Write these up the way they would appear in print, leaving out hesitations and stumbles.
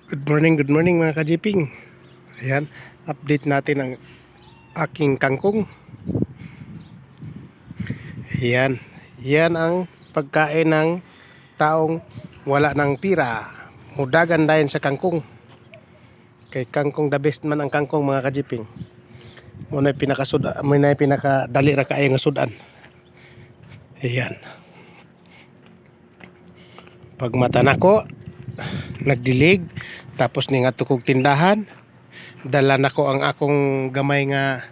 Good morning mga kajiping. Ayan, update natin ang aking kangkong. Ayan, yan ang pagkain ng taong wala ng pira. Mudagan dayon sa kangkong. Kay kangkong the best man ang kangkong mga kajiping. Muna pinakadali ra kaayo nga sudan. Ayan. Pag mata nako nagdilig tapos ni nga tukog tindahan, dala nako ang akong gamay nga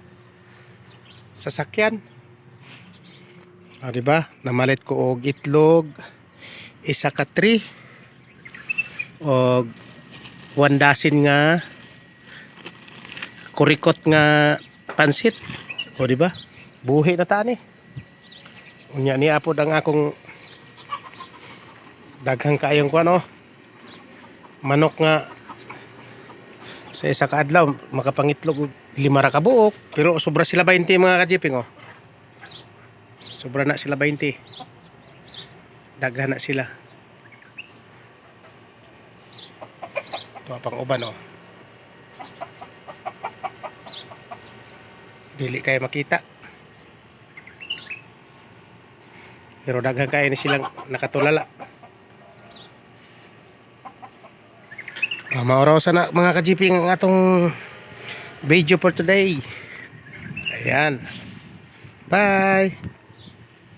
sasakyan. Diba? Namalit ko og itlog, isa ka 3 og 1 dozen nga kurikot nga pansit. O diba? Buhi na tani. Unya ni apod ang akong daghang kaayong kuan manok nga sa isa ka adlaw makapangitlog og 5 ra ka buok, pero sobra sila 20 mga kajiping sobra na sila 20. Daghan na sila. Ito pang uban dili kayo makita, pero daghan kayo ni silang nakatulala. Mauraw sana mga kajiping ang atong video for today. Ayan, bye.